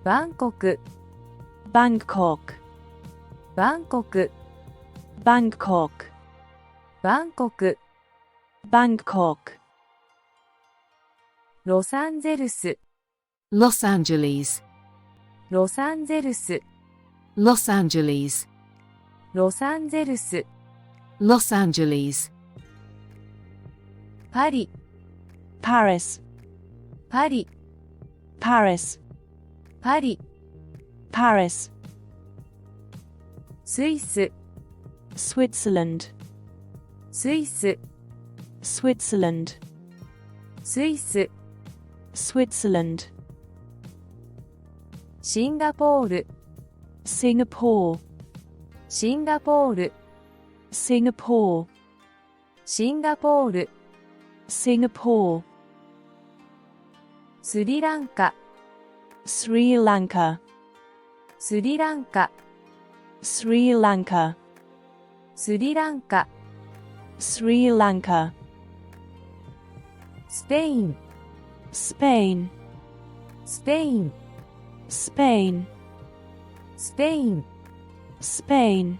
バンコク Bangkok, バンコク Bangkok, バンコク Bangkok, ロサンゼルス Los Angeles, ロサンゼルス Los Angeles, ロサンゼルス Los Angeles, パリ Paris, パリ Paris, パリ Paris, スイス Switzerland, スイス Switzerland, スイス Switzerland, シンガポール Singapore, シンガポール Singapore, シンガポール Singapore, スリランカ Sri Lanka, スリランカ Sri Lanka, スリランカ Sri Lanka, スペイン Spain, スペイン Spain, スペイン Spain,